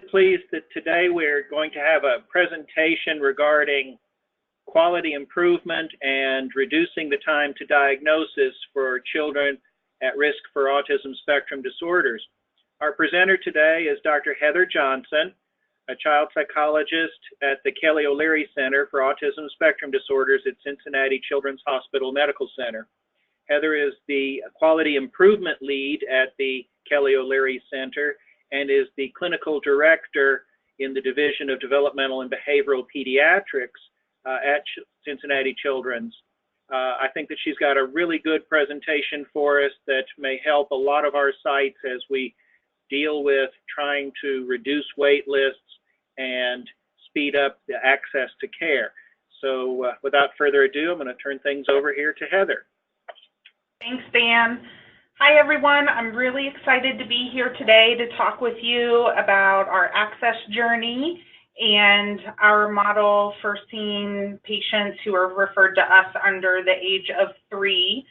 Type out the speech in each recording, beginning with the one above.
Pleased that today we're going to have a presentation regarding quality improvement and reducing the time to diagnosis for children at risk for autism spectrum disorders. Our presenter today is Dr. Heather Johnson, a child psychologist at the Kelly O'Leary Center for Autism Spectrum Disorders at Cincinnati Children's Hospital Medical Center. Heather is the quality improvement lead at the Kelly O'Leary Center and is the clinical director in the Division of Developmental and Behavioral Pediatrics at Cincinnati Children's. I think that she's got a really good presentation for us that may help a lot of our sites as we deal with trying to reduce wait lists and speed up the access to care. So without further ado, I'm going to turn things over here to Heather. Thanks, Dan. Hi, everyone. I'm really excited to be here today to talk with you about our access journey and our model for seeing patients who are referred to us under the age of 3.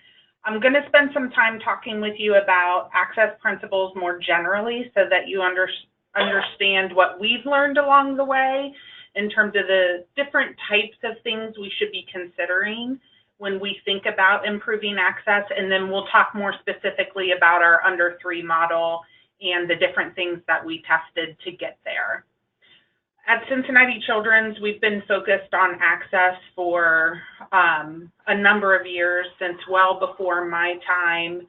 I'm going to spend some time talking with you about access principles more generally so that you understand what we've learned along the way in terms of the different types of things we should be considering when we think about improving access, and then we'll talk more specifically about our under 3 model and the different things that we tested to get there. At Cincinnati Children's, we've been focused on access for a number of years, since well before my time,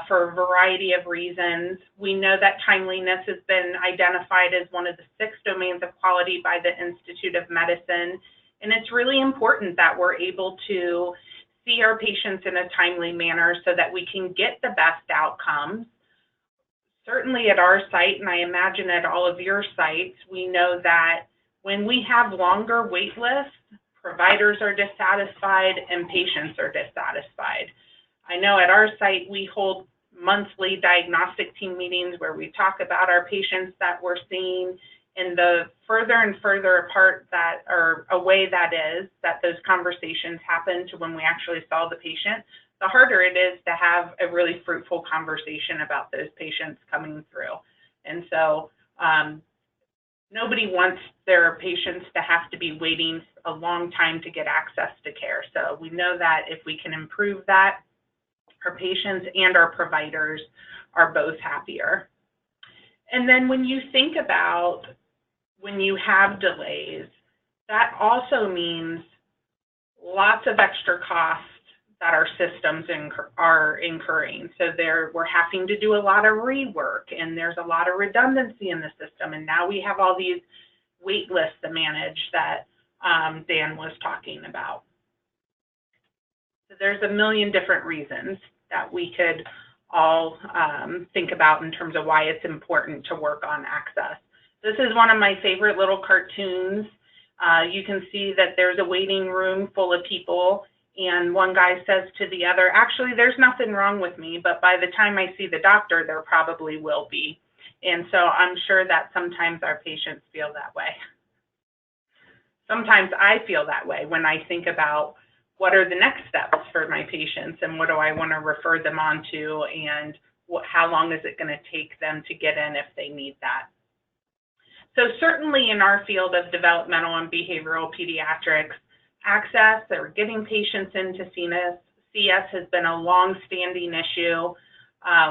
for a variety of reasons. We know that timeliness has been identified as one of the 6 domains of quality by the Institute of Medicine. And it's really important that we're able to see our patients in a timely manner so that we can get the best outcomes. Certainly at our site, and I imagine at all of your sites, we know that when we have longer wait lists, providers are dissatisfied and patients are dissatisfied. I know at our site we hold monthly diagnostic team meetings where we talk about our patients that we're seeing, and the further and further apart that, or away that is, that those conversations happen to when we actually saw the patient, the harder it is to have a really fruitful conversation about those patients coming through. And so nobody wants their patients to have to be waiting a long time to get access to care. So we know that if we can improve that, our patients and our providers are both happier. And then when you think about when you have delays, that also means lots of extra costs that our systems are incurring. So we're having to do a lot of rework, and there's a lot of redundancy in the system. And now we have all these wait lists to manage that Dan was talking about. So there's a million different reasons that we could all think about in terms of why it's important to work on access. This is one of my favorite little cartoons. You can see that there's a waiting room full of people, and one guy says to the other, actually, there's nothing wrong with me, but by the time I see the doctor, there probably will be. And so I'm sure that sometimes our patients feel that way. Sometimes I feel that way when I think about what are the next steps for my patients and what do I want to refer them on to, and how long is it going to take them to get in if they need that. So certainly in our field of developmental and behavioral pediatrics, access or getting patients in to see us has been a long-standing issue.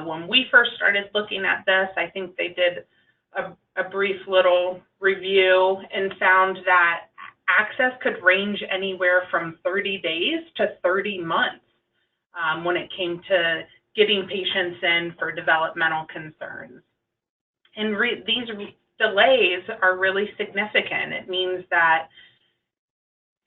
When we first started looking at this, I think they did a brief little review and found that access could range anywhere from 30 days to 30 months when it came to getting patients in for developmental concerns. And these delays are really significant. It means that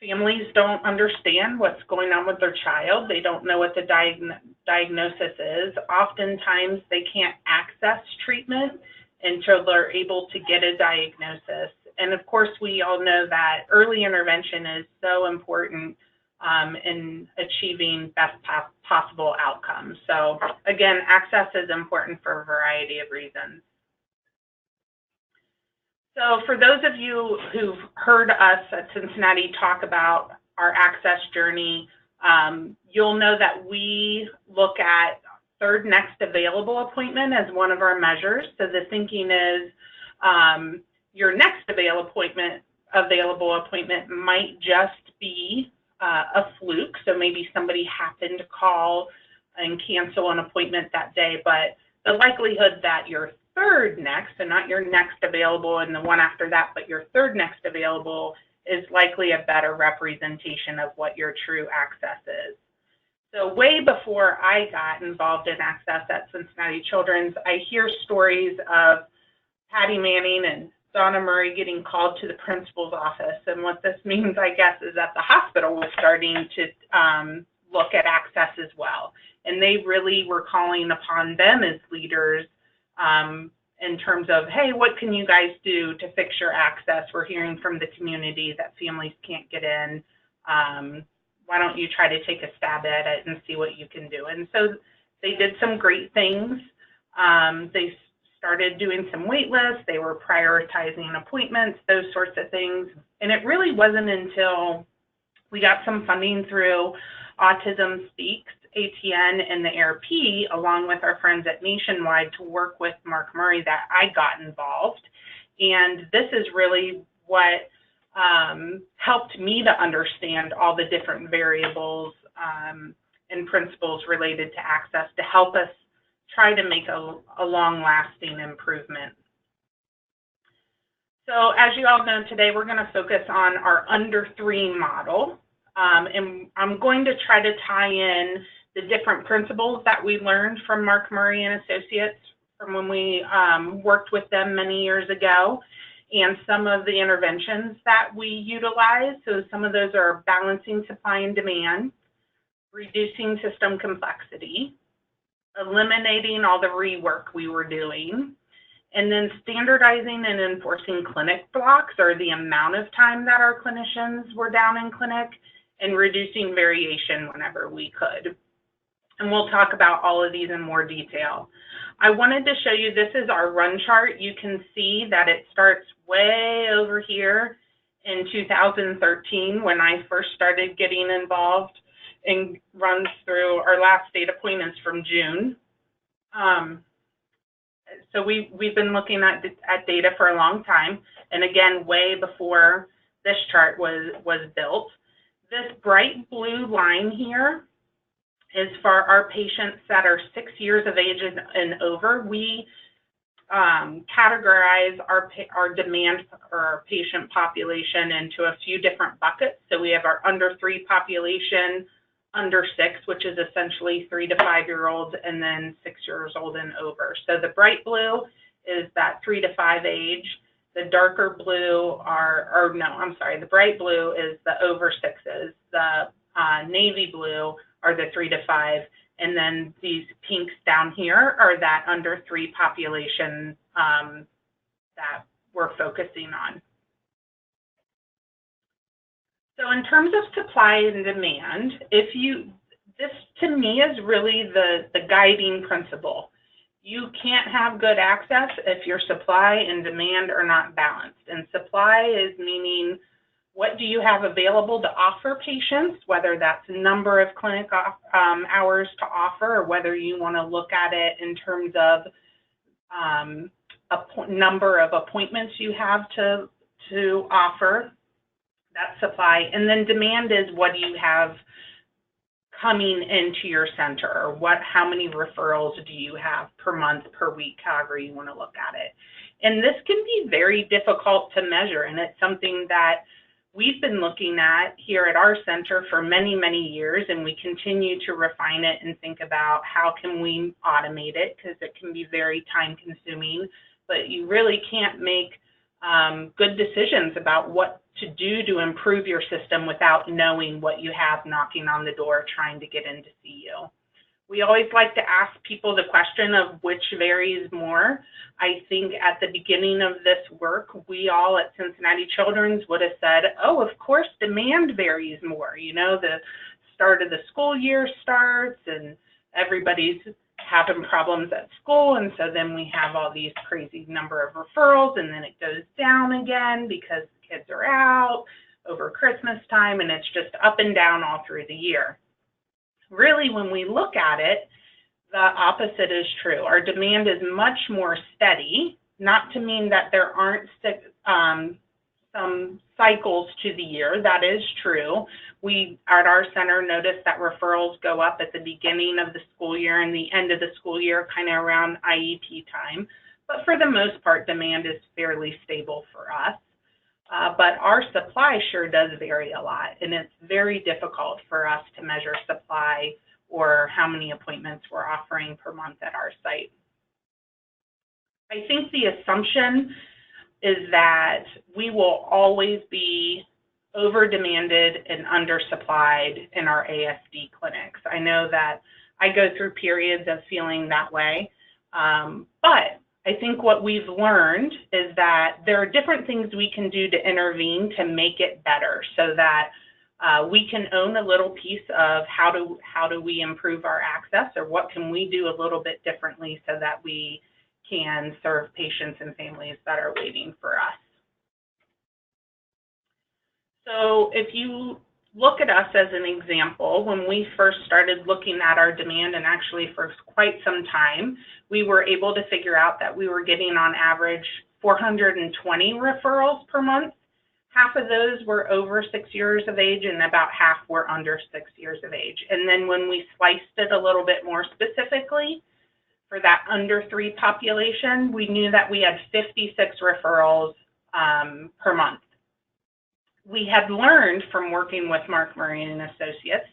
families don't understand what's going on with their child. They don't know what the diagnosis is. Oftentimes, they can't access treatment until they're able to get a diagnosis. And of course, we all know that early intervention is so important in achieving best possible outcomes. So again, access is important for a variety of reasons. So for those of you who've heard us at Cincinnati talk about our access journey, you'll know that we look at third next available appointment as one of our measures. So the thinking is Your next available appointment might just be a fluke. So maybe somebody happened to call and cancel an appointment that day, but the likelihood that your third next, and not your next available and the one after that, but your third next available is likely a better representation of what your true access is. So way before I got involved in access at Cincinnati Children's, I hear stories of Patty Manning and Donna Murray getting called to the principal's office. And what this means, I guess, is that the hospital was starting to look at access as well. And they really were calling upon them as leaders in terms of, hey, what can you guys do to fix your access? We're hearing from the community that families can't get in. Why don't you try to take a stab at it and see what you can do? And so they did some great things. They started doing some wait lists. They were prioritizing appointments, those sorts of things. And it really wasn't until we got some funding through Autism Speaks, ATN, and the AARC, along with our friends at Nationwide, to work with Mark Murray, that I got involved. And this is really what helped me to understand all the different variables and principles related to access to help us try to make a long-lasting improvement. So as you all know, today we're going to focus on our under 3 model. And I'm going to try to tie in the different principles that we learned from Mark Murray and Associates from when we worked with them many years ago, and some of the interventions that we utilize. So some of those are balancing supply and demand, reducing system complexity, eliminating all the rework we were doing, and then standardizing and enforcing clinic blocks, or the amount of time that our clinicians were down in clinic, and reducing variation whenever we could. And we'll talk about all of these in more detail. I wanted to show you, this is our run chart. You can see that it starts way over here in 2013 when I first started getting involved, and runs through our last data point is from June. So we've been looking at data for a long time, and again, way before this chart was built. This bright blue line here is for our patients that are 6 years of age and over. We categorize our demand or our patient population into a few different buckets. So we have our under 3 population, under 6, which is essentially 3 to 5 year olds, and then 6 years old and over. So the bright blue is that 3 to 5 age. The darker blue the bright blue is the over 6s. The navy blue are the 3 to 5, and then these pinks down here are that under 3 population that we're focusing on. So in terms of supply and demand, this to me is really the guiding principle. You can't have good access if your supply and demand are not balanced. And supply is meaning, what do you have available to offer patients, whether that's number of clinic hours to offer, or whether you want to look at it in terms of a number of appointments you have to offer. That's supply. And then demand is, what do you have coming into your center, or how many referrals do you have per month, per week, however you want to look at it. And this can be very difficult to measure, and it's something that we've been looking at here at our center for many, many years, and we continue to refine it and think about how can we automate it, because it can be very time consuming, but you really can't make good decisions about what to do to improve your system without knowing what you have knocking on the door trying to get in to see you. We always like to ask people the question of which varies more. I think at the beginning of this work, we all at Cincinnati Children's would have said, oh, of course, demand varies more. You know, the start of the school year starts and everybody's having problems at school, and so then we have all these crazy number of referrals, and then it goes down again because kids are out over Christmas time, and it's just up and down all through the year. Really, when we look at it, the opposite is true. Our demand is much more steady not to mean that there aren't some cycles to the year. That is true. We, at our center, notice that referrals go up at the beginning of the school year and the end of the school year, kind of around IEP time. But for the most part, demand is fairly stable for us. But our supply sure does vary a lot, and it's very difficult for us to measure supply or how many appointments we're offering per month at our site. I think the assumption is that we will always be over-demanded and undersupplied in our ASD clinics. I know that I go through periods of feeling that way, but I think what we've learned is that there are different things we can do to intervene to make it better, so that we can own a little piece of how do we improve our access, or what can we do a little bit differently so that we can serve patients and families that are waiting for us. So if you look at us as an example, when we first started looking at our demand, and actually for quite some time, we were able to figure out that we were getting on average 420 referrals per month. Half of those were over 6 years of age and about half were under 6 years of age. And then when we sliced it a little bit more specifically, for that under 3 population, we knew that we had 56 referrals per month. We had learned from working with Mark Murray and Associates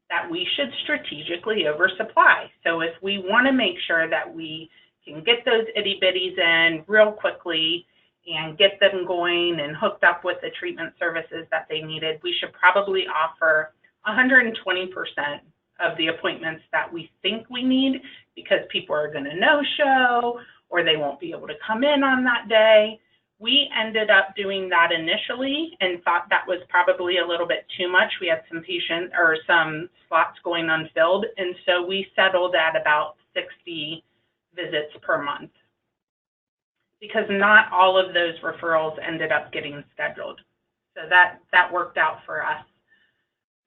that we should strategically oversupply. So if we want to make sure that we can get those itty bitties in real quickly and get them going and hooked up with the treatment services that they needed, we should probably offer 120% of the appointments that we think we need, because people are going to no-show or they won't be able to come in on that day. We ended up doing that initially and thought that was probably a little bit too much. We had some slots going unfilled, and so we settled at about 60 visits per month, because not all of those referrals ended up getting scheduled. So that worked out for us.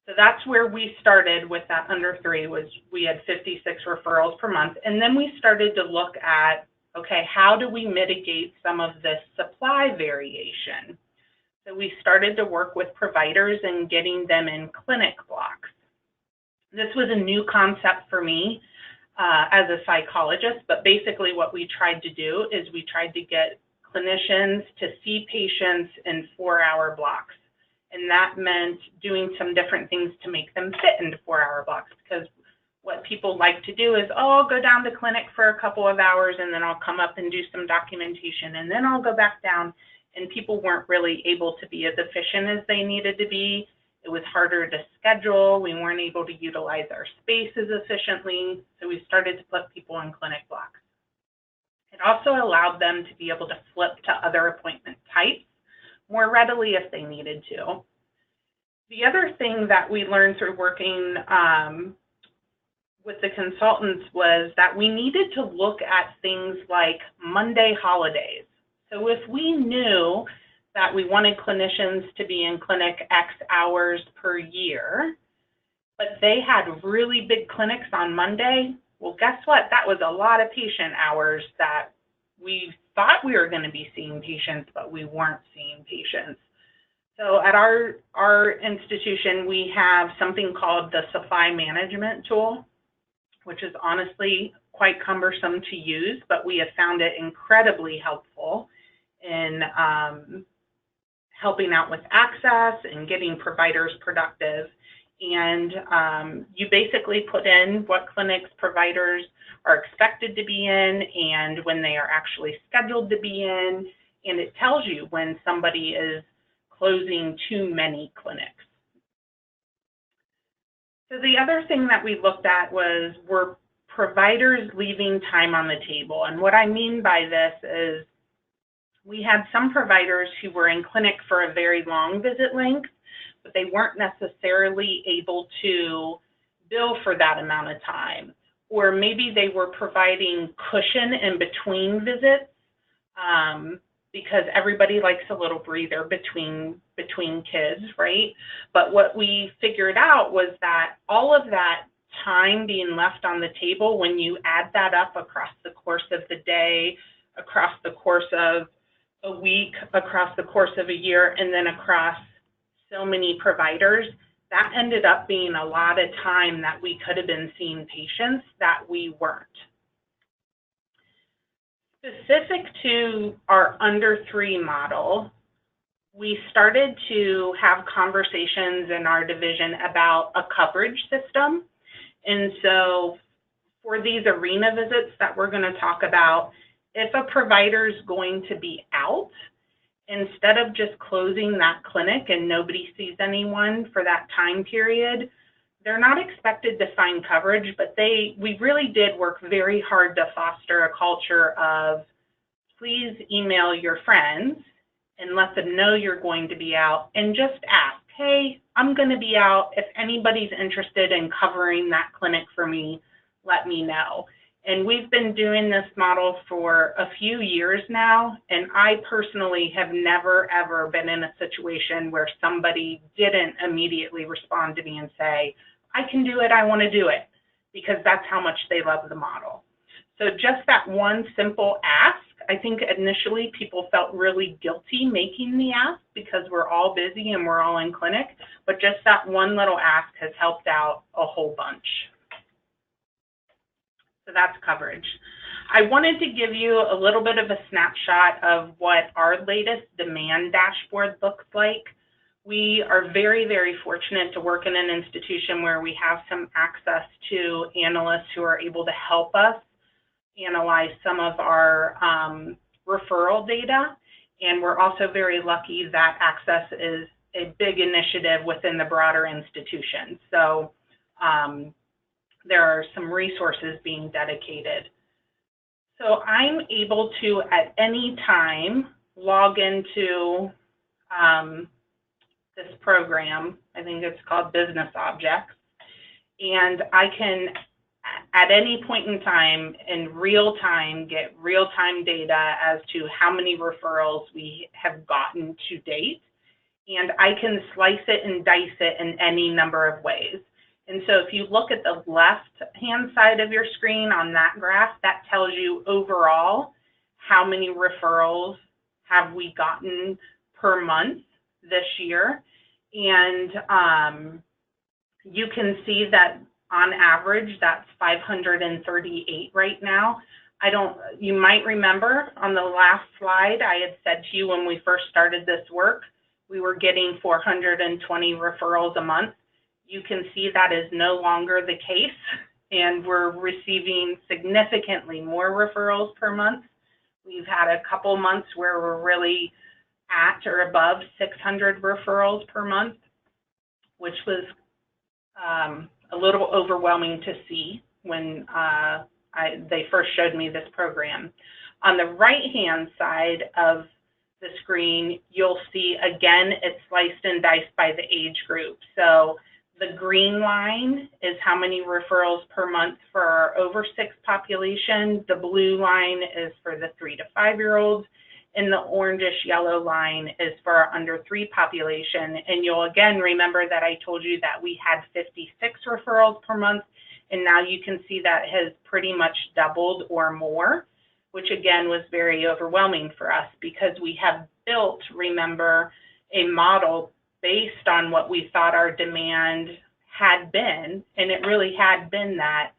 So that's where we started with that under 3, was we had 56 referrals per month. And then we started to look at, okay, how do we mitigate some of this supply variation? So we started to work with providers and getting them in clinic blocks. This was a new concept for me as a psychologist, but basically what we tried to do is we tried to get clinicians to see patients in 4-hour blocks. And that meant doing some different things to make them fit into 4-hour blocks, because what people like to do is, oh, I'll go down to clinic for a couple of hours and then I'll come up and do some documentation and then I'll go back down. And people weren't really able to be as efficient as they needed to be. It was harder to schedule. We weren't able to utilize our spaces efficiently. So we started to put people in clinic blocks. It also allowed them to be able to flip to other appointment types more readily if they needed to. The other thing that we learned through working with the consultants was that we needed to look at things like Monday holidays. So if we knew that we wanted clinicians to be in clinic X hours per year, but they had really big clinics on Monday, well, guess what? That was a lot of patient hours that we thought we were going to be seeing patients, but we weren't seeing patients. So at our institution, we have something called the supply management tool, which is honestly quite cumbersome to use, but we have found it incredibly helpful in helping out with access and getting providers productive. And you basically put in what clinics providers are expected to be in and when they are actually scheduled to be in, and it tells you when somebody is closing too many clinics. So the other thing that we looked at were providers leaving time on the table. And what I mean by this is we had some providers who were in clinic for a very long visit length, but they weren't necessarily able to bill for that amount of time. Or maybe they were providing cushion in between visits because everybody likes a little breather between kids, right? But what we figured out was that all of that time being left on the table, when you add that up across the course of the day, across the course of a week, across the course of a year, and then across so many providers, that ended up being a lot of time that we could have been seeing patients that we weren't. Specific to our under 3 model, we started to have conversations in our division about a coverage system. And so for these arena visits that we're going to talk about, if a provider is going to be out, instead of just closing that clinic and nobody sees anyone for that time period, they're not expected to find coverage, but we really did work very hard to foster a culture of please email your friends and let them know you're going to be out, and just ask, hey, I'm going to be out. If anybody's interested in covering that clinic for me, let me know. And we've been doing this model for a few years now, and I personally have never, ever been in a situation where somebody didn't immediately respond to me and say, I can do it, I want to do it, because that's how much they love the model. So just that one simple ask, I think initially people felt really guilty making the ask because we're all busy and we're all in clinic, but just that one little ask has helped out a whole bunch. So that's coverage. I wanted to give you a little bit of a snapshot of what our latest demand dashboard looks like. We are very, very fortunate to work in an institution where we have some access to analysts who are able to help us analyze some of our referral data. And we're also very lucky that access is a big initiative within the broader institution. So there are some resources being dedicated. So I'm able to, at any time, log into this program. I think it's called Business Objects. And I can, at any point in time, in real time, get real-time data as to how many referrals we have gotten to date. And I can slice it and dice it in any number of ways. And so if you look at the left-hand side of your screen on that graph, that tells you overall how many referrals have we gotten per month this year. And you can see that on average, that's 538 right now. You might remember on the last slide, I had said to you when we first started this work, we were getting 420 referrals a month. You can see that is no longer the case, and we're receiving significantly more referrals per month. We've had a couple months where we're really at or above 600 referrals per month, which was a little overwhelming to see when they first showed me this program. On the right-hand side of the screen, you'll see, again, it's sliced and diced by the age group. So the green line is how many referrals per month for our over 6 population. The blue line is for the 3 to 5-year-olds. And the orangish yellow line is for our under 3 population. And you'll again remember that I told you that we had 56 referrals per month. And now you can see that has pretty much doubled or more, which again was very overwhelming for us because we have built, remember, a model based on what we thought our demand had been, and it really had been that.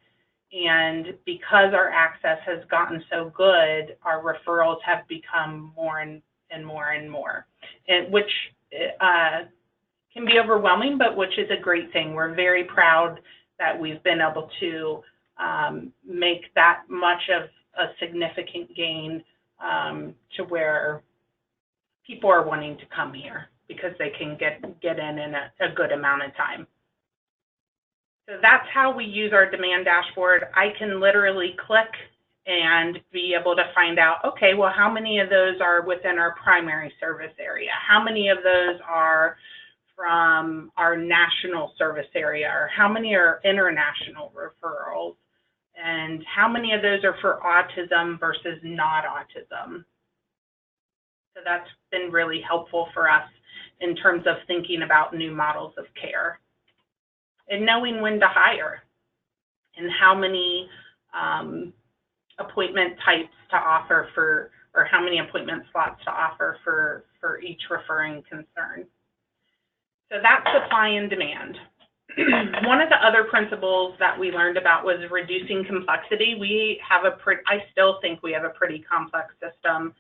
And because our access has gotten so good, our referrals have become more and more and more, and which can be overwhelming, but which is a great thing. We're very proud that we've been able to make that much of a significant gain to where people are wanting to come here because they can get in a good amount of time. So that's how we use our demand dashboard. I can literally click and be able to find out, okay, well, how many of those are within our primary service area? How many of those are from our national service area? Or how many are international referrals? And how many of those are for autism versus not autism? So that's been really helpful for us in terms of thinking about new models of care. And knowing when to hire and how many appointment types to offer for, or how many appointment slots to offer for each referring concern. So that's supply and demand. One of the other principles that we learned about was reducing complexity. I still think we have a pretty complex system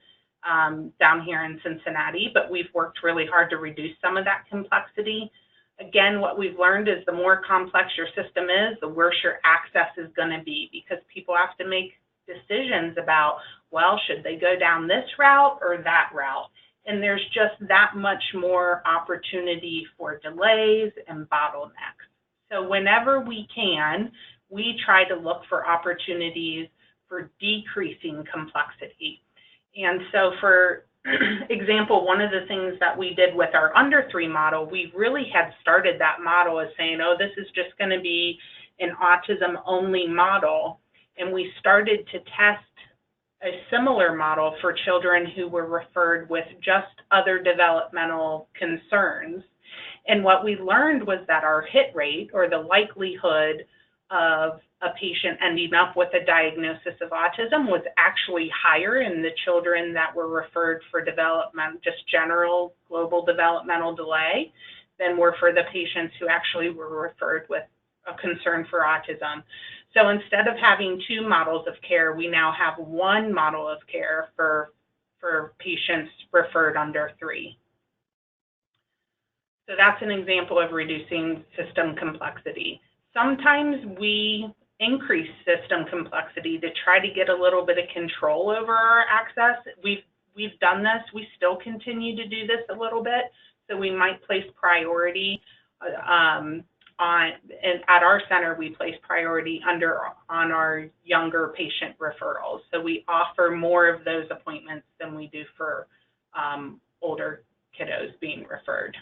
down here in Cincinnati, but we've worked really hard to reduce some of that complexity. Again, what we've learned is the more complex your system is, the worse your access is going to be, because people have to make decisions about, well, should they go down this route or that route? And there's just that much more opportunity for delays and bottlenecks. So whenever we can, we try to look for opportunities for decreasing complexity. And so for example, one of the things that we did with our under 3 model, we really had started that model as saying, oh, this is just going to be an autism only model. And we started to test a similar model for children who were referred with just other developmental concerns. And what we learned was that our hit rate, or the likelihood of a patient ending up with a diagnosis of autism, was actually higher in the children that were referred for development, just general global developmental delay, than were for the patients who actually were referred with a concern for autism. So instead of having 2 models of care, we now have 1 model of care for patients referred under 3. So that's an example of reducing system complexity. Sometimes we increase system complexity to try to get a little bit of control over our access. We've done this. We still continue to do this a little bit. So we might place priority at our center. We place priority on our younger patient referrals. So we offer more of those appointments than we do for older kiddos being referred.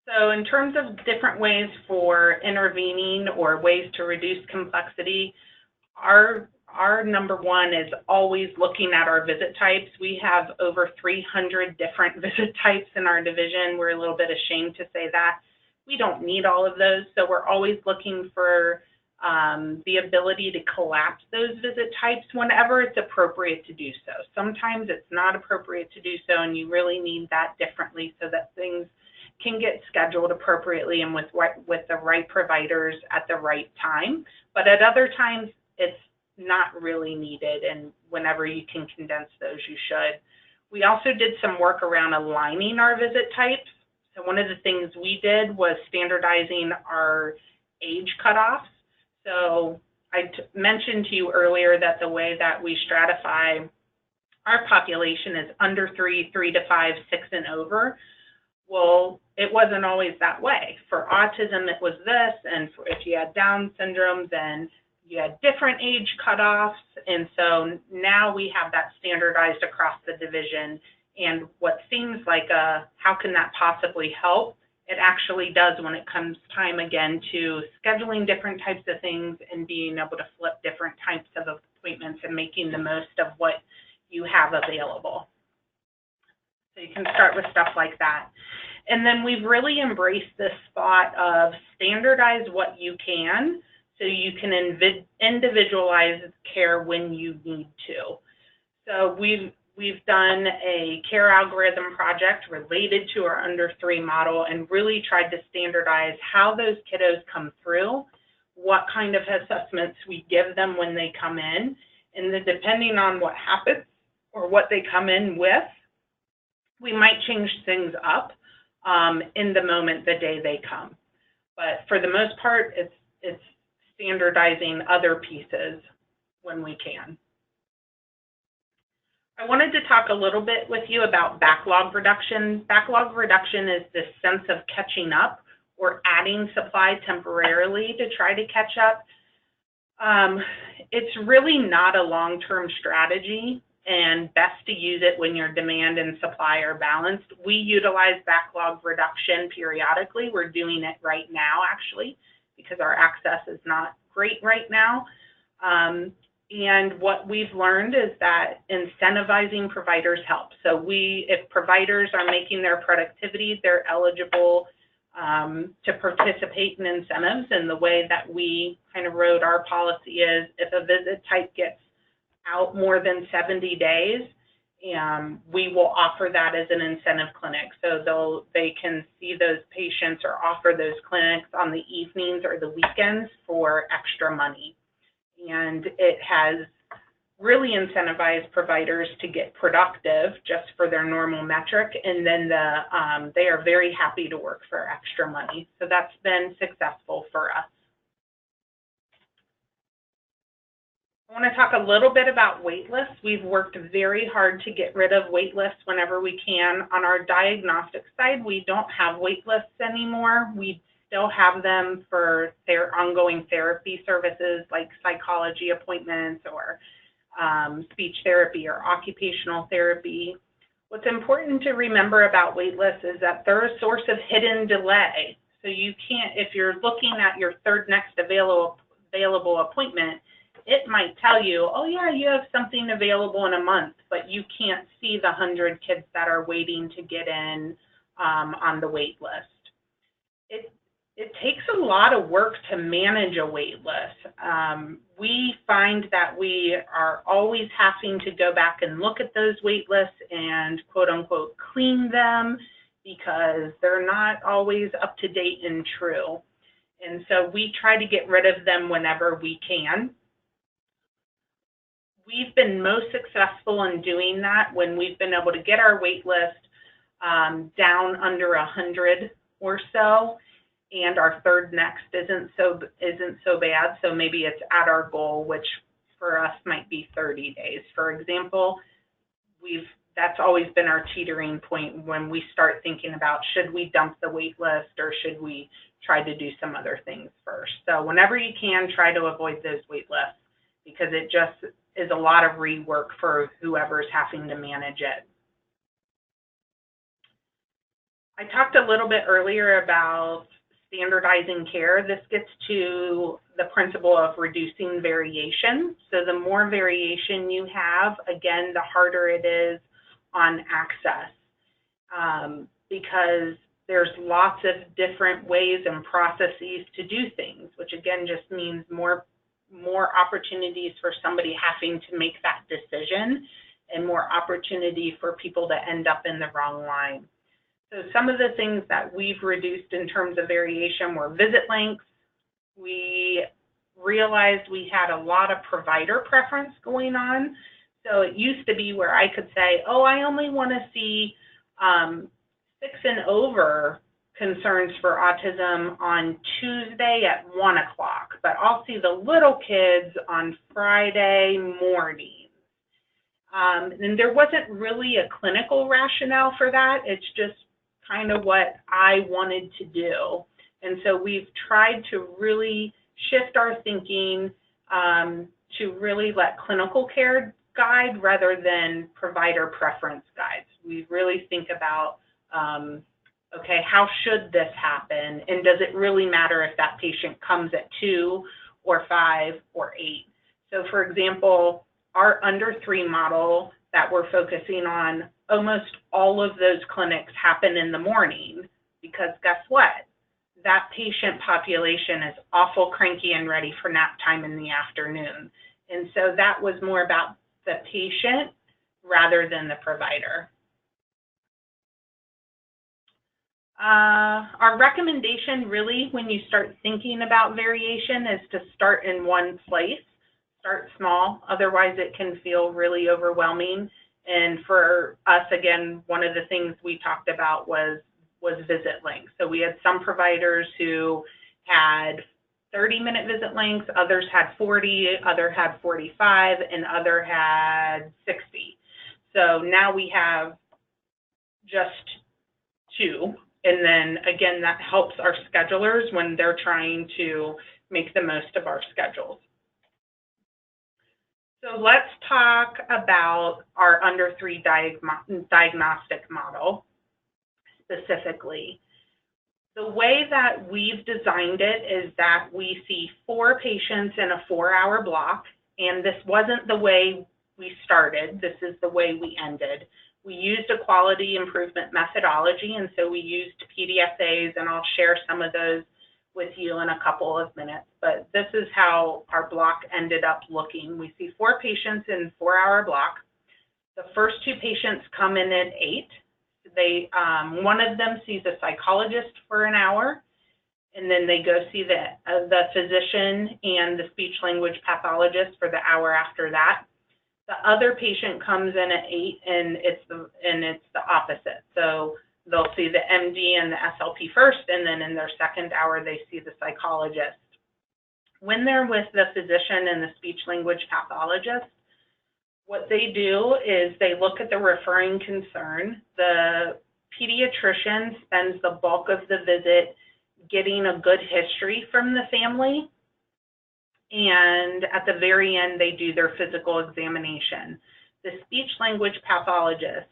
So in terms of different ways for intervening or ways to reduce complexity, our number 1 is always looking at our visit types. We have over 300 different visit types in our division. We're a little bit ashamed to say that. We don't need all of those, so we're always looking for the ability to collapse those visit types whenever it's appropriate to do so. Sometimes it's not appropriate to do so, and you really need that differently so that things can get scheduled appropriately and with the right providers at the right time. But at other times, it's not really needed, and whenever you can condense those, you should. We also did some work around aligning our visit types. So one of the things we did was standardizing our age cutoffs. So I mentioned to you earlier that the way that we stratify our population is under 3, 3 to 5, 6 and over. Well, it wasn't always that way. For autism, it was this, and if you had Down syndrome, then you had different age cutoffs, and so now we have that standardized across the division. And what seems like how can that possibly help? It actually does when it comes time again to scheduling different types of things and being able to flip different types of appointments and making the most of what you have available. So you can start with stuff like that. And then we've really embraced this thought of standardize what you can so you can individualize care when you need to. So we've done a care algorithm project related to our under 3 model and really tried to standardize how those kiddos come through, what kind of assessments we give them when they come in, and then depending on what happens or what they come in with, we might change things up in the moment, the day they come. But for the most part, it's standardizing other pieces when we can. I wanted to talk a little bit with you about backlog reduction. Backlog reduction is this sense of catching up or adding supply temporarily to try to catch up. It's really not a long-term strategy, and best to use it when your demand and supply are balanced. We utilize backlog reduction periodically. We're doing it right now, actually, because our access is not great right now. And what we've learned is that incentivizing providers helps. So if providers are making their productivity, they're eligible to participate in incentives. And the way that we kind of wrote our policy is if a visit type gets out more than 70 days, we will offer that as an incentive clinic. So they can see those patients or offer those clinics on the evenings or the weekends for extra money. And it has really incentivized providers to get productive just for their normal metric, and then they are very happy to work for extra money. So that's been successful for us. I want to talk a little bit about wait lists. We've worked very hard to get rid of wait lists whenever we can. On our diagnostic side, we don't have wait lists anymore. We still have them for their ongoing therapy services like psychology appointments or speech therapy or occupational therapy. What's important to remember about wait lists is that they're a source of hidden delay. So you can't, if you're looking at your third next available appointment, it might tell you, oh yeah, you have something available in a month, but you can't see the 100 kids that are waiting to get in on the wait list. It takes a lot of work to manage a wait list. We find that we are always having to go back and look at those wait lists and quote unquote clean them because they're not always up to date and true. And so we try to get rid of them whenever we can. We've been most successful in doing that when we've been able to get our wait list down under 100 or so, and our third next isn't so bad. So maybe it's at our goal, which for us might be 30 days. For example, that's always been our teetering point when we start thinking about should we dump the wait list or should we try to do some other things first. So whenever you can, try to avoid those wait lists because it just is a lot of rework for whoever's having to manage it. I talked a little bit earlier about standardizing care. This gets to the principle of reducing variation. So the more variation you have, again, the harder it is on access because there's lots of different ways and processes to do things, which again just means more opportunities for somebody having to make that decision and more opportunity for people to end up in the wrong line. So some of the things that we've reduced in terms of variation were visit lengths. We realized we had a lot of provider preference going on. So it used to be where I could say, oh, I only want to see 6 and over concerns for autism on Tuesday at 1 o'clock, but I'll see the little kids on Friday morning. And there wasn't really a clinical rationale for that. It's just kind of what I wanted to do. And so we've tried to really shift our thinking to really let clinical care guide rather than provider preference guides. We really think about, okay, how should this happen? And does it really matter if that patient comes at 2 or 5 or 8? So for example, our under 3 model that we're focusing on, almost all of those clinics happen in the morning because guess what? That patient population is awful cranky and ready for nap time in the afternoon. And so that was more about the patient rather than the provider. Our recommendation really when you start thinking about variation is to start in one place. Start small, otherwise it can feel really overwhelming. And for us, again, one of the things we talked about was visit length. So we had some providers who had 30-minute visit lengths, others had 40, other had 45, and other had 60. So now we have just 2. And then again, that helps our schedulers when they're trying to make the most of our schedules. So let's talk about our under 3 diagnostic model specifically. The way that we've designed it is that we see 4 patients in a 4-hour block, and this wasn't the way we started. This is the way we ended. We used a quality improvement methodology, and so we used PDSAs, and I'll share some of those with you in a couple of minutes. But this is how our block ended up looking. We see 4 patients in 4-hour block. The first 2 patients come in at 8. One of them sees a psychologist for an hour, and then they go see the physician and the speech language pathologist for the hour after that. The other patient comes in at 8, and it's the opposite. So they'll see the MD and the SLP first, and then in their second hour they see the psychologist. When they're with the physician and the speech language pathologist, what they do is they look at the referring concern. The pediatrician spends the bulk of the visit getting a good history from the family, and at the very end they do their physical examination. The speech language pathologist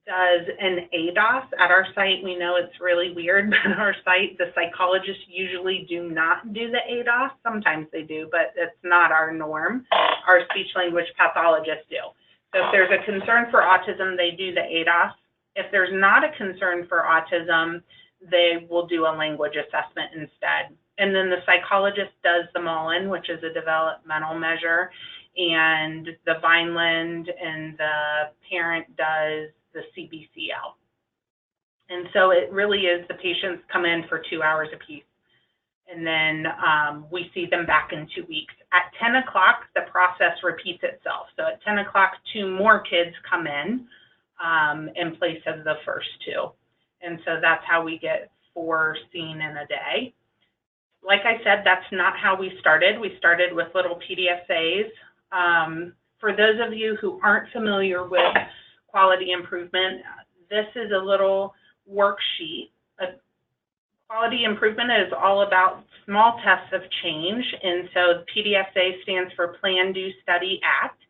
does an ADOS. At our site, we know it's really weird, but at our site, the psychologists usually do not do the ADOS. Sometimes they do, but it's not our norm. Our speech language pathologists do. So if there's a concern for autism, they do the ADOS. If there's not a concern for autism, they will do a language assessment instead. And then the psychologist does the Mullen, which is a developmental measure, and the Vineland, and the parent does the CBCL. And so it really is, the patients come in for 2 hours apiece, and then we see them back in 2 weeks. At 10 o'clock, the process repeats itself. So at 10 o'clock, 2 more kids come in place of the first 2. And so that's how we get 4 seen in a day. Like I said, that's not how we started. We started with little PDSAs. For those of you who aren't familiar with quality improvement, this is a little worksheet. Quality improvement is all about small tests of change, and so PDSA stands for Plan, Do, Study, Act,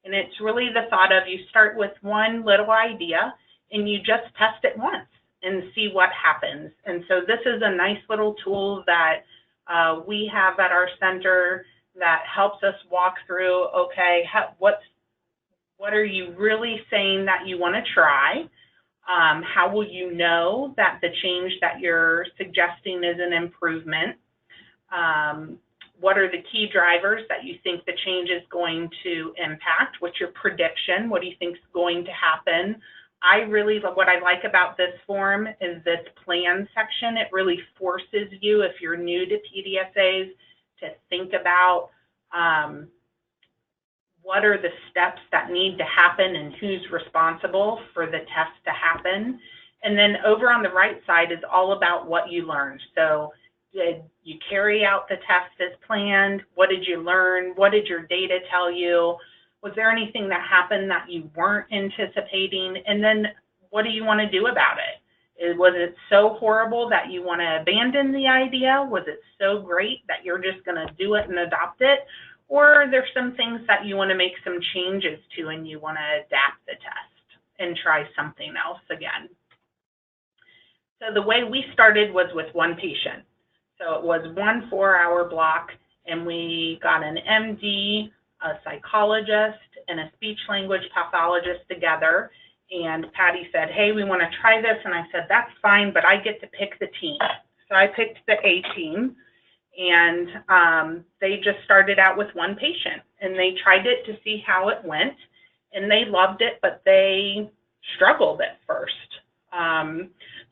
and it's really the thought of you start with one little idea and you just test it once and see what happens. And so this is a nice little tool that we have at our center that helps us walk through, okay, what are you really saying that you want to try? How will you know that the change that you're suggesting is an improvement? What are the key drivers that you think the change is going to impact? What's your prediction? What do you think is going to happen? What I like about this form is this plan section. It really forces you, if you're new to PDSAs, to think about what are the steps that need to happen and who's responsible for the test to happen. And then over on the right side is all about what you learned. So did you carry out the test as planned? What did you learn? What did your data tell you? Was there anything that happened that you weren't anticipating? And then what do you want to do about it? Was it so horrible that you want to abandon the idea? Was it so great that you're just going to do it and adopt it? Or are there some things that you want to make some changes to and you want to adapt the test and try something else again? So the way we started was with one patient. So it was 1 4-hour block, and we got an MD, a psychologist, and a speech language pathologist together. And Patty said, hey, we want to try this. And I said, that's fine, but I get to pick the team. So I picked the A team, and they just started out with one patient, and they tried it to see how it went, and they loved it, but they struggled at first.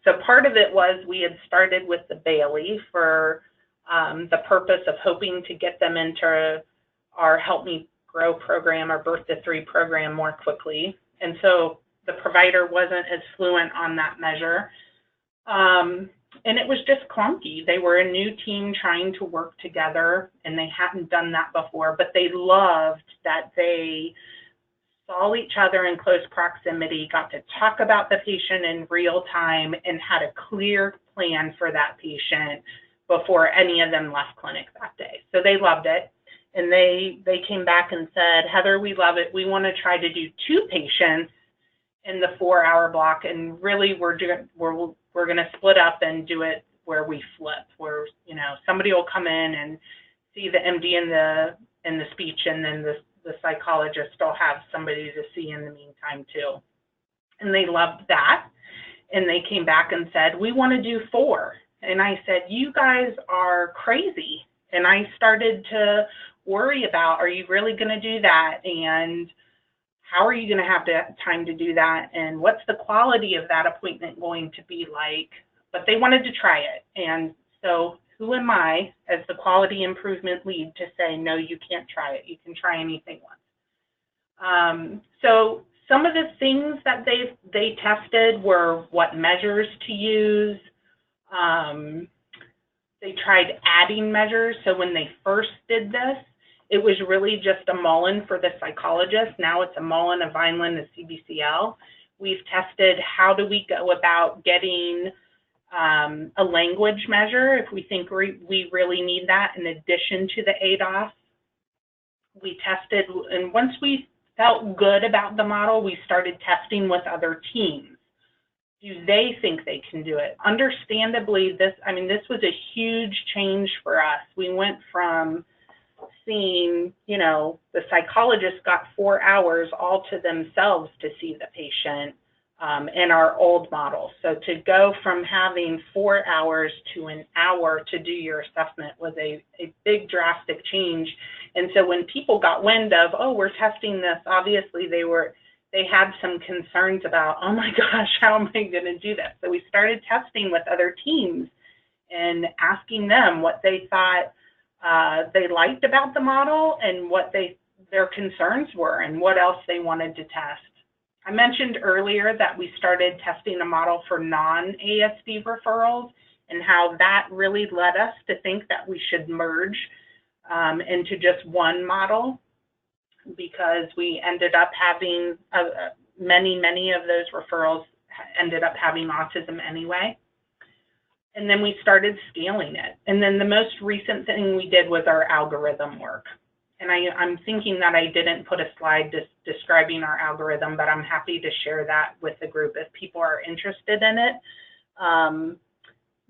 So part of it was we had started with the Bailey for the purpose of hoping to get them into our Help Me Grow program, our Birth to 3 program, more quickly. And so the provider wasn't as fluent on that measure. And it was just clunky. They were a new team trying to work together, and they hadn't done that before, but they loved that they saw each other in close proximity, got to talk about the patient in real time, and had a clear plan for that patient before any of them left clinic that day. So they loved it. And they came back and said, Heather, we love it. We want to try to do 2 patients in the 4-hour block, and really we're going to split up and do it where we flip, where somebody will come in and see the MD and the speech, and then the psychologist will have somebody to see in the meantime too. And they loved that. And they came back and said, we want to do 4. And I said, you guys are crazy. And I started to worry about, are you really going to do that? And how are you going to have time to do that? And what's the quality of that appointment going to be like? But they wanted to try it. And so who am I as the quality improvement lead to say, no, you can't try it. You can try anything once. So some of the things that they tested were what measures to use. They tried adding measures. So when they first did this, it was really just a Mullen for the psychologist. Now it's a Mullen, a Vineland, a CBCL. We've tested how do we go about getting a language measure if we think we really need that in addition to the ADOS. We tested, and once we felt good about the model, we started testing with other teams. Do they think they can do it? Understandably, this was a huge change for us. We went from seeing, the psychologist got 4 hours all to themselves to see the patient in our old model. So to go from having 4 hours to an hour to do your assessment was a big drastic change. And so when people got wind of, oh, we're testing this, obviously they had some concerns about, oh my gosh, how am I going to do this? So we started testing with other teams and asking them what they thought they liked about the model and what their concerns were and what else they wanted to test. I mentioned earlier that we started testing a model for non-ASD referrals and how that really led us to think that we should merge into just one model, because we ended up having many of those referrals ended up having autism anyway. And then we started scaling it. And then the most recent thing we did was our algorithm work. And I'm thinking that I didn't put a slide describing our algorithm, but I'm happy to share that with the group if people are interested in it.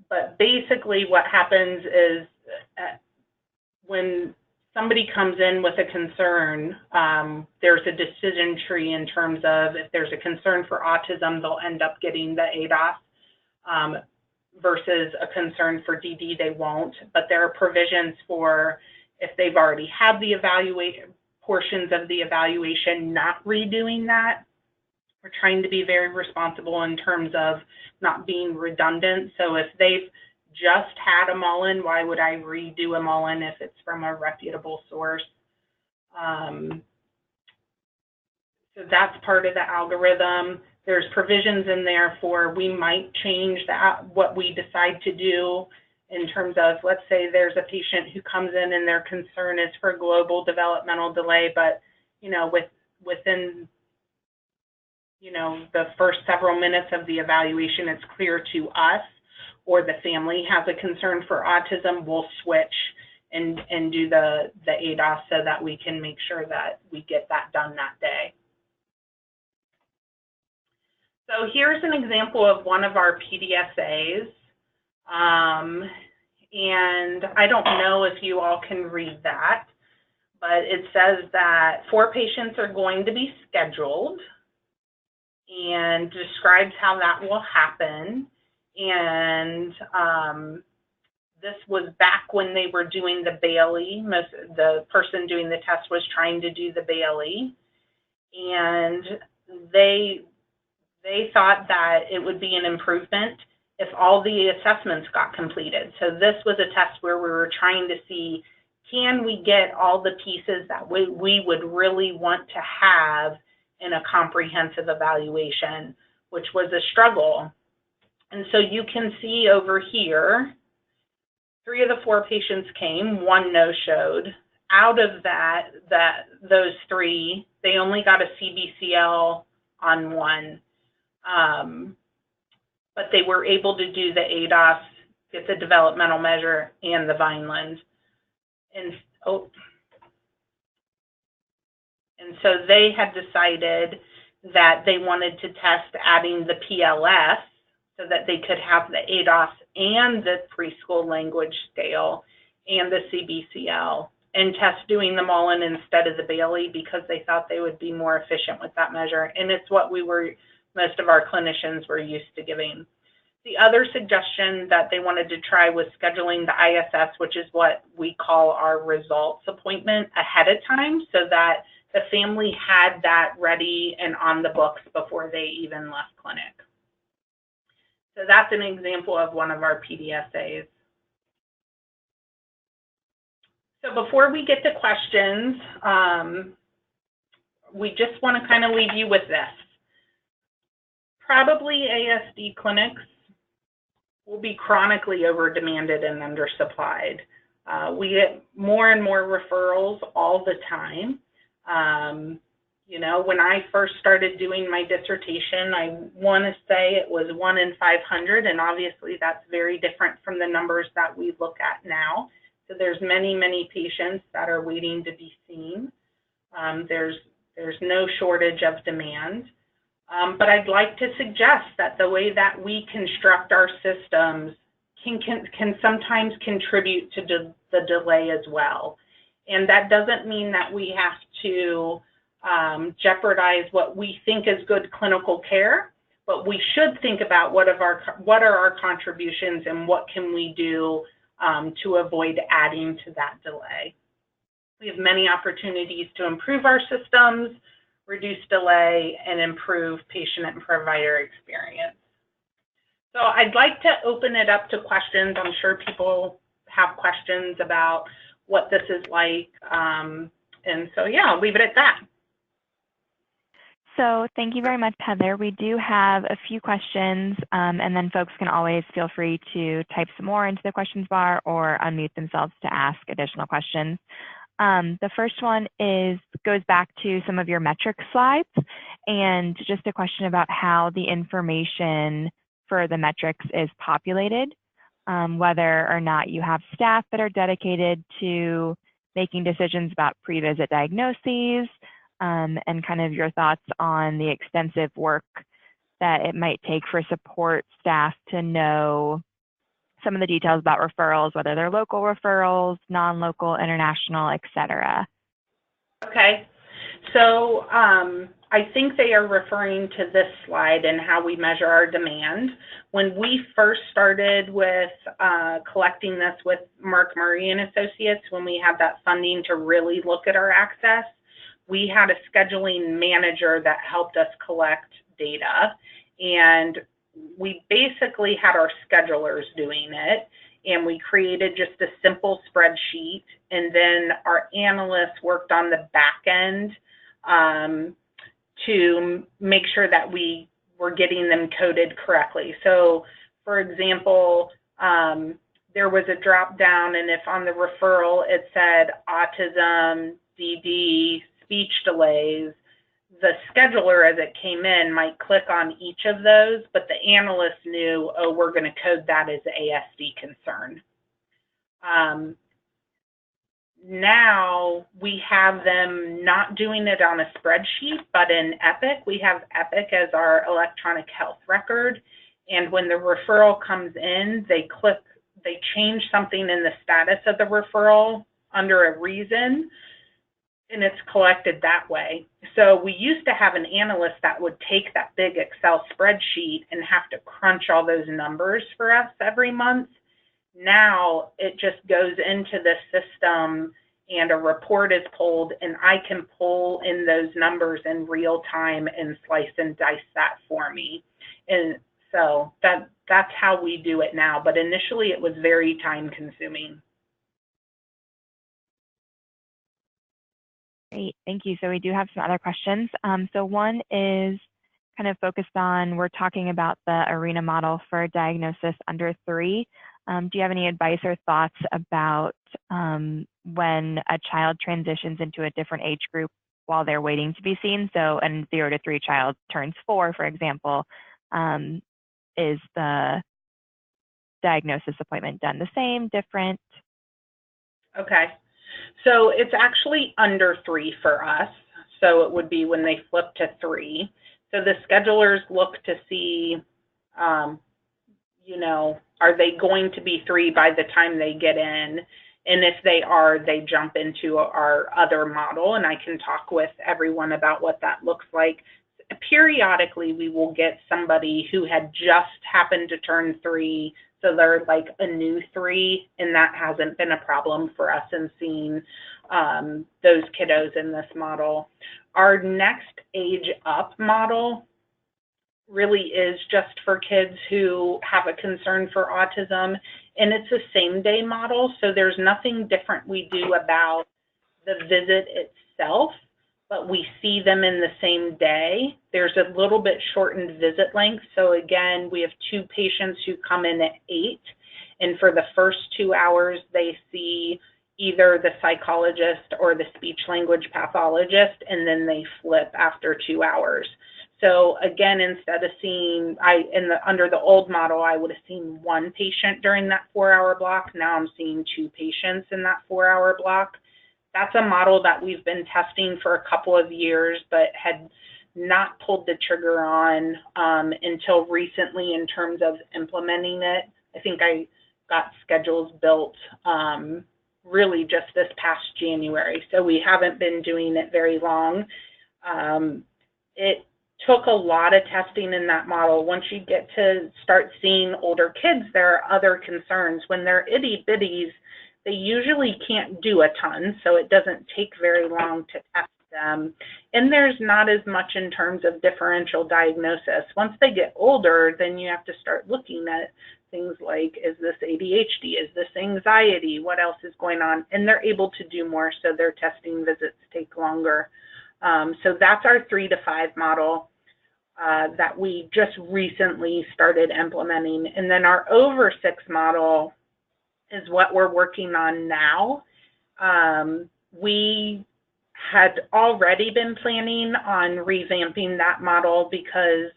But basically what happens is when somebody comes in with a concern, there's a decision tree in terms of if there's a concern for autism, they'll end up getting the ADOS, versus a concern for DD, they won't. But there are provisions for if they've already had the portions of the evaluation, not redoing that. We're trying to be very responsible in terms of not being redundant. So if they've just had a Mullen, why would I redo a Mullen if it's from a reputable source? So that's part of the algorithm. There's provisions in there for we might change what we decide to do in terms of, let's say there's a patient who comes in and their concern is for global developmental delay, but within the first several minutes of the evaluation, it's clear to us or the family has a concern for autism, we'll switch and do the ADOS so that we can make sure that we get that done that day. So here's an example of one of our PDSAs. And I don't know if you all can read that, but it says that 4 patients are going to be scheduled and describes how that will happen. And this was back when they were doing the Bailey. The person doing the test was trying to do the Bailey. And they thought that it would be an improvement if all the assessments got completed. So this was a test where we were trying to see, can we get all the pieces that we would really want to have in a comprehensive evaluation, which was a struggle. And so you can see over here, 3 of the 4 patients came, 1 no-showed. Out of those 3, they only got a CBCL on 1. But they were able to do the ADOS, get the developmental measure, and the Vineland. And so they had decided that they wanted to test adding the PLS so that they could have the ADOS and the preschool language scale and the CBCL, and test doing the Mullen instead of the Bailey because they thought they would be more efficient with that measure. And it's what we were most of our clinicians were used to giving. The other suggestion that they wanted to try was scheduling the ISS, which is what we call our results appointment, ahead of time, so that the family had that ready and on the books before they even left clinic. So that's an example of one of our PDSAs. So before we get to questions, we just want to kind of leave you with this. Probably ASD clinics will be chronically over-demanded and undersupplied. We get more and more referrals all the time. You know, when I first started doing my dissertation, I want to say it was 1 in 500, and obviously that's very different from the numbers that we look at now. So there's many, many patients that are waiting to be seen. There's no shortage of demand. But I'd like to suggest that the way that we construct our systems can sometimes contribute to the delay as well. And that doesn't mean that we have to jeopardize what we think is good clinical care, but we should think about what are our contributions and what can we do to avoid adding to that delay. We have many opportunities to improve our systems, reduce delay, and improve patient and provider experience. So I'd like to open it up to questions. I'm sure people have questions about what this is like. And so, yeah, I'll leave it at that. So thank you very much, Heather. We do have a few questions, and then folks can always feel free to type some more into the questions bar or unmute themselves to ask additional questions. The first one goes back to some of your metrics slides, and just a question about how the information for the metrics is populated, whether or not you have staff that are dedicated to making decisions about pre-visit diagnoses, and kind of your thoughts on the extensive work that it might take for support staff to know some of the details about referrals, whether they're local referrals, non-local, international, et cetera. Okay, so I think they are referring to this slide and how we measure our demand. When we first started with collecting this with Mark Murray and Associates, when we had that funding to really look at our access, we had a scheduling manager that helped us collect data, and we basically had our schedulers doing it, and we created just a simple spreadsheet, and then our analysts worked on the back end to make sure that we were getting them coded correctly. So, for example, there was a drop down, and if on the referral it said autism, DD, speech delays, the scheduler as it came in might click on each of those, but the analyst knew, oh, we're going to code that as ASD concern. Now we have them not doing it on a spreadsheet, but in Epic. We have Epic as our electronic health record, and when the referral comes in, they change something in the status of the referral under a reason, and it's collected that way. So we used to have an analyst that would take that big Excel spreadsheet and have to crunch all those numbers for us every month. Now it just goes into the system and a report is pulled, and I can pull in those numbers in real time and slice and dice that for me. And so that's how we do it now. But initially it was very time consuming. Great, thank you. So we do have some other questions. So one is kind of focused on, we're talking about the ARENA model for diagnosis under 3. Do you have any advice or thoughts about when a child transitions into a different age group while they're waiting to be seen? So a 0 to 3 child turns 4, for example, is the diagnosis appointment done the same, different? Okay. So it's actually under 3 for us. So it would be when they flip to 3. So the schedulers look to see, you know, are they going to be 3 by the time they get in? And if they are, they jump into our other model, and I can talk with everyone about what that looks like. periodically we will get somebody who had just happened to turn 3, so they're like a new 3, and that hasn't been a problem for us in seeing those kiddos in this model. Our next age up model really is just for kids who have a concern for autism, and it's a same-day model, so there's nothing different we do about the visit itself, but we see them in the same day. There's a little bit shortened visit length, so again, we have 2 patients who come in at 8, and for the first 2 hours, they see either the psychologist or the speech-language pathologist, and then they flip after 2 hours. So again, instead of seeing, under the old model, I would have seen 1 patient during that 4-hour block. Now I'm seeing 2 patients in that 4-hour block. That's a model that we've been testing for a couple of years, but had not pulled the trigger on until recently in terms of implementing it. I think I got schedules built really just this past January, so we haven't been doing it very long. It took a lot of testing in that model. Once you get to start seeing older kids, there are other concerns. When they're itty bitties, they usually can't do a ton, so it doesn't take very long to test them. And there's not as much in terms of differential diagnosis. Once they get older, then you have to start looking at things like, is this ADHD? Is this anxiety? What else is going on? And they're able to do more, so their testing visits take longer. So that's our 3 to 5 model that we just recently started implementing. And then our over 6 model is what we're working on now. We had already been planning on revamping that model because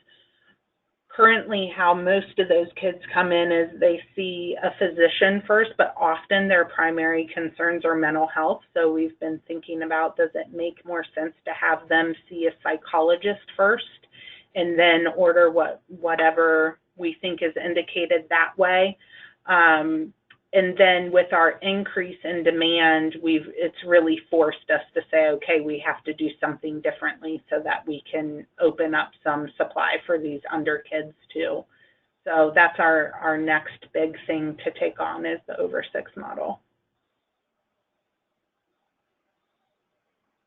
currently how most of those kids come in is they see a physician first, but often their primary concerns are mental health. So we've been thinking about, does it make more sense to have them see a psychologist first and then order whatever we think is indicated that way? And then with our increase in demand, it's really forced us to say, okay, we have to do something differently so that we can open up some supply for these under kids too. So that's our next big thing to take on, is the over 6 model.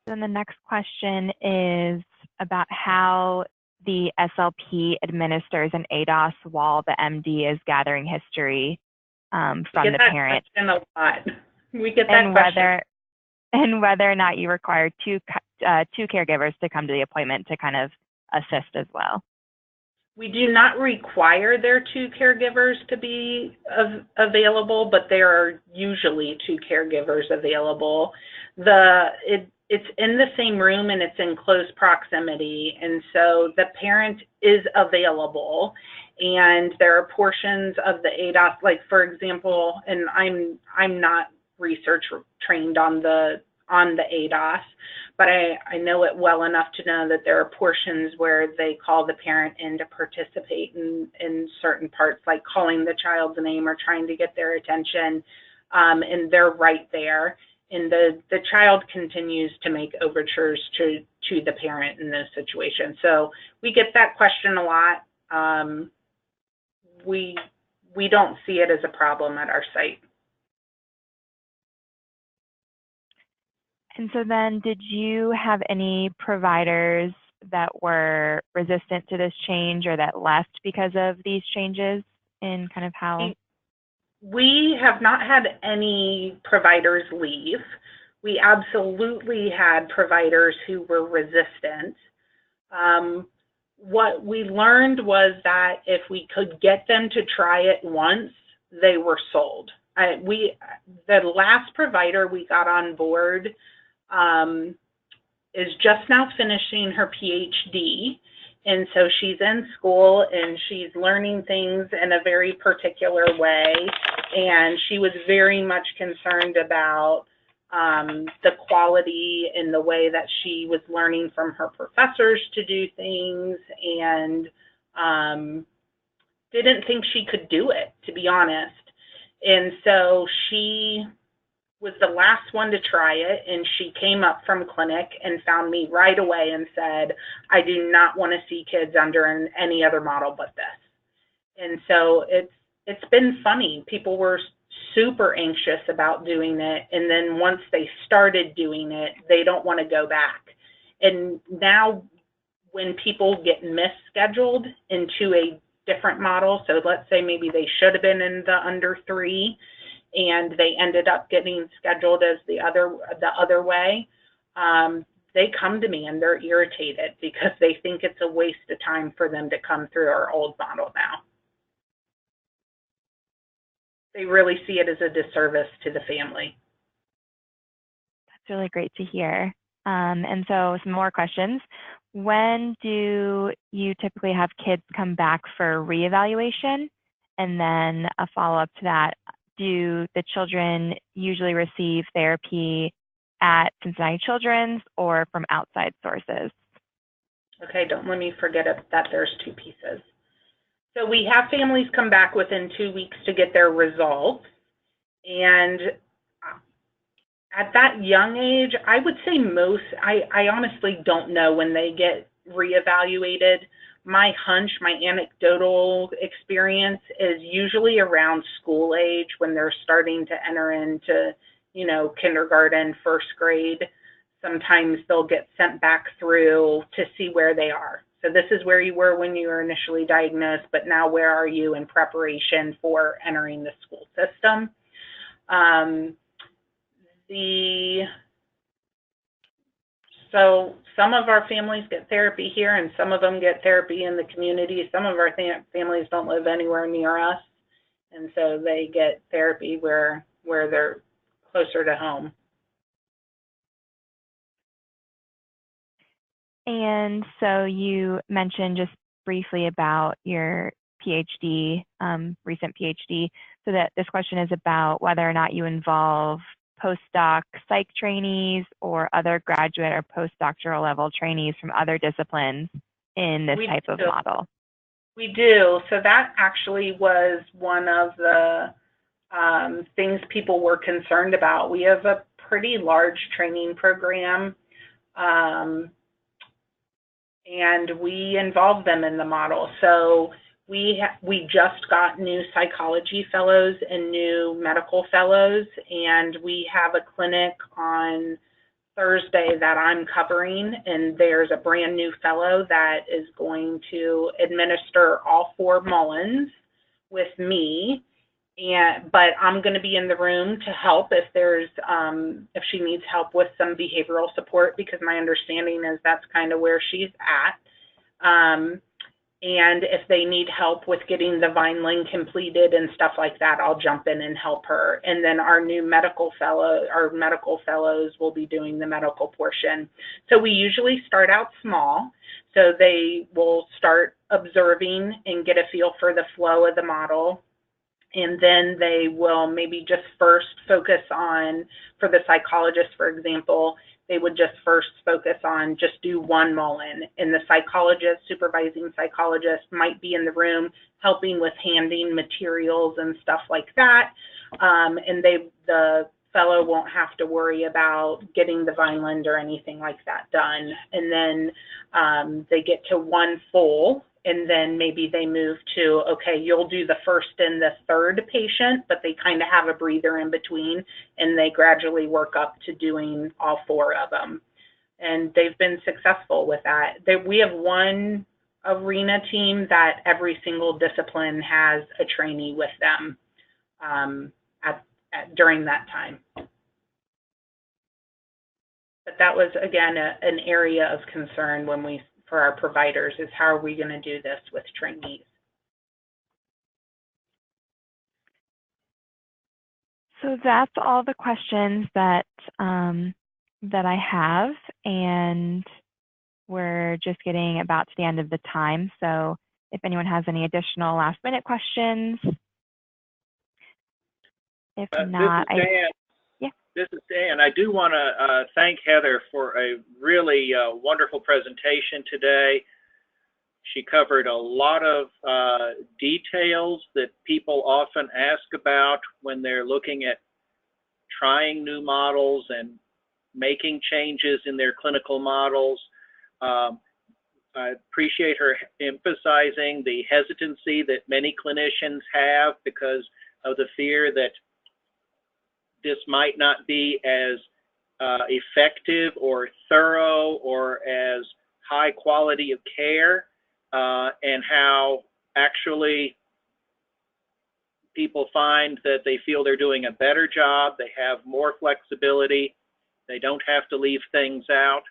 Then the next question is about how the SLP administers an ADOS while the MD is gathering history from the parent. We get that question a lot. We get that question. And whether or not you require two caregivers to come to the appointment to kind of assist as well. We do not require their 2 caregivers to be available, but there are usually 2 caregivers available. It's in the same room and it's in close proximity, and so the parent is available. And there are portions of the ADOS, like for example, and I'm not research trained on the ADOS, but I know it well enough to know that there are portions where they call the parent in to participate in certain parts, like calling the child's name or trying to get their attention, and they're right there. And the child continues to make overtures to the parent in those situations. So we get that question a lot. We don't see it as a problem at our site. And so then, did you have any providers that were resistant to this change or that left because of these changes in kind of how? We have not had any providers leave. We absolutely had providers who were resistant. What we learned was that if we could get them to try it once, they were sold. The last provider we got on board is just now finishing her PhD. And so she's in school and she's learning things in a very particular way. And she was very much concerned about the quality and the way that she was learning from her professors to do things, and didn't think she could do it, to be honest. And so she was the last one to try it, and she came up from clinic and found me right away and said, I do not want to see kids under any other model but this. And so it's been funny. People were super anxious about doing it, and then once they started doing it, they don't want to go back. And now when people get misscheduled into a different model, so let's say maybe they should have been in the under 3 and they ended up getting scheduled as the other way, they come to me and they're irritated because they think it's a waste of time for them to come through our old model now. They really see it as a disservice to the family. That's really great to hear. And so some more questions. When do you typically have kids come back for reevaluation? And then a follow-up to that, do the children usually receive therapy at Cincinnati Children's or from outside sources? Okay, don't let me forget that there's 2 pieces. So we have families come back within 2 weeks to get their results. And at that young age, I would say I honestly don't know when they get reevaluated. My hunch, my anecdotal experience is usually around school age when they're starting to enter into, kindergarten, 1st grade. Sometimes they'll get sent back through to see where they are. So this is where you were when you were initially diagnosed, but now where are you in preparation for entering the school system? So some of our families get therapy here and some of them get therapy in the community. Some of our families don't live anywhere near us, and so they get therapy where they're closer to home. And so you mentioned just briefly about your PhD, recent PhD, so that this question is about whether or not you involve postdoc psych trainees or other graduate or postdoctoral level trainees from other disciplines in this type of model. We do. So that actually was one of the things people were concerned about. We have a pretty large training program, and we involve them in the model. So we just got new psychology fellows and new medical fellows, and we have a clinic on Thursday that I'm covering, and there's a brand new fellow that is going to administer all 4 Mullins with me. But I'm going to be in the room to help if if she needs help with some behavioral support, because my understanding is that's kind of where she's at. And if they need help with getting the Vineland completed and stuff like that, I'll jump in and help her. And then our medical fellows will be doing the medical portion. So we usually start out small. So they will start observing and get a feel for the flow of the model. And then they will maybe just first focus on, for the psychologist, for example, they would just first focus on just do 1 Mullen. And the psychologist, supervising psychologist, might be in the room helping with handing materials and stuff like that. And the fellow won't have to worry about getting the Vineland or anything like that done. And then they get to 1 full. And then maybe they move to, okay, you'll do the 1st and the 3rd patient, but they kind of have a breather in between, and they gradually work up to doing all 4 of them. And they've been successful with that. We have one arena team that every single discipline has a trainee with them during that time. But that was, again, an area of concern for our providers, is how are we going to do this with trainees? So that's all the questions that I have, and we're just getting about to the end of the time. So if anyone has any additional last-minute questions, if not, This is Dan. I do want to thank Heather for a really wonderful presentation today. She covered a lot of details that people often ask about when they're looking at trying new models and making changes in their clinical models. I appreciate her emphasizing the hesitancy that many clinicians have because of the fear that this might not be as effective or thorough or as high quality of care, and how actually people find that they feel they're doing a better job, they have more flexibility, they don't have to leave things out.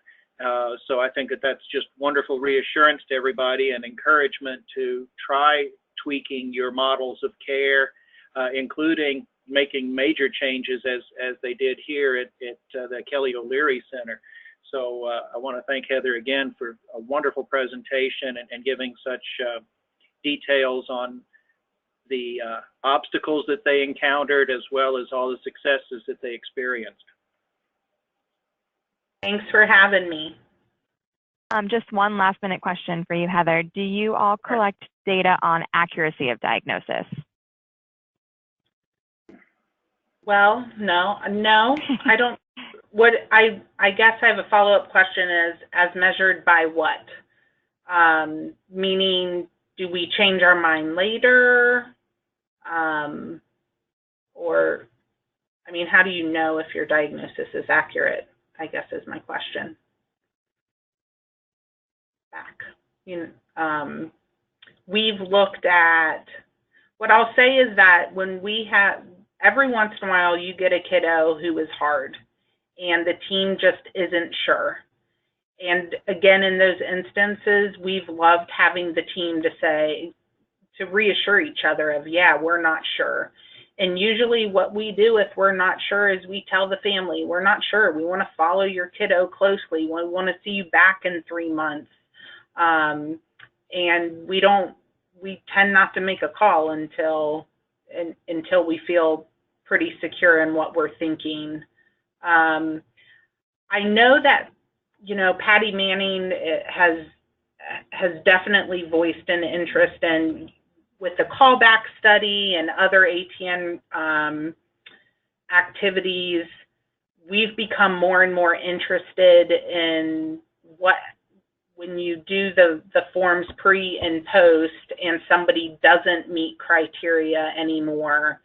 So I think that that's just wonderful reassurance to everybody and encouragement to try tweaking your models of care, including making major changes as they did here at the Kelly O'Leary Center. So I want to thank Heather again for a wonderful presentation and giving such details on the obstacles that they encountered as well as all the successes that they experienced. Thanks for having me. Just one last minute question for you, Heather. Do you all collect data on accuracy of diagnosis? Well, no, I don't. What I guess I have a follow-up question is, as measured by what? Meaning, do we change our mind later? Or, I mean, how do you know if your diagnosis is accurate, I guess is my question. We've looked at, what I'll say is that when we have, every once in a while you get a kiddo who is hard and the team just isn't sure. And again, in those instances, we've loved having the team to say, to reassure each other of, yeah, we're not sure. And usually what we do if we're not sure is we tell the family, we're not sure. We want to follow your kiddo closely. We want to see you back in 3 months. And we tend not to make a call until we feel pretty secure in what we're thinking. I know that, you know, Patty Manning has definitely voiced an interest in, with the callback study and other ATN activities, we've become more and more interested in what, when you do the forms pre and post and somebody doesn't meet criteria anymore,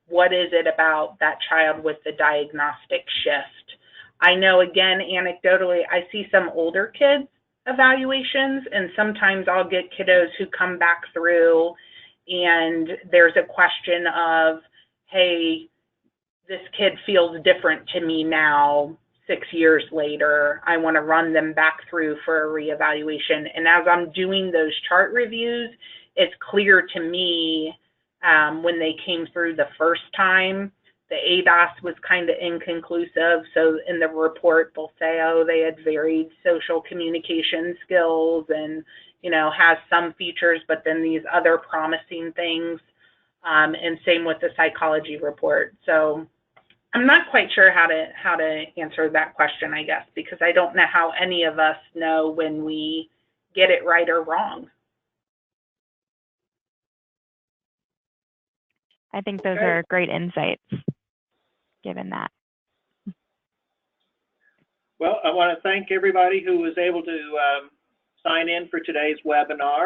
what is it about that child with the diagnostic shift? I know, again, anecdotally, I see some older kids evaluations, and sometimes I'll get kiddos who come back through and there's a question of, hey, this kid feels different to me now 6 years later. I want to run them back through for a reevaluation. And as I'm doing those chart reviews, it's clear to me when they came through the first time, the ADOS was kind of inconclusive. So in the report, they'll say, oh, they had varied social communication skills and, you know, has some features, but then these other promising things. And same with the psychology report. So I'm not quite sure how to answer that question, I guess, because I don't know how any of us know when we get it right or wrong. I think those are great insights, given that. Well, I want to thank everybody who was able to sign in for today's webinar.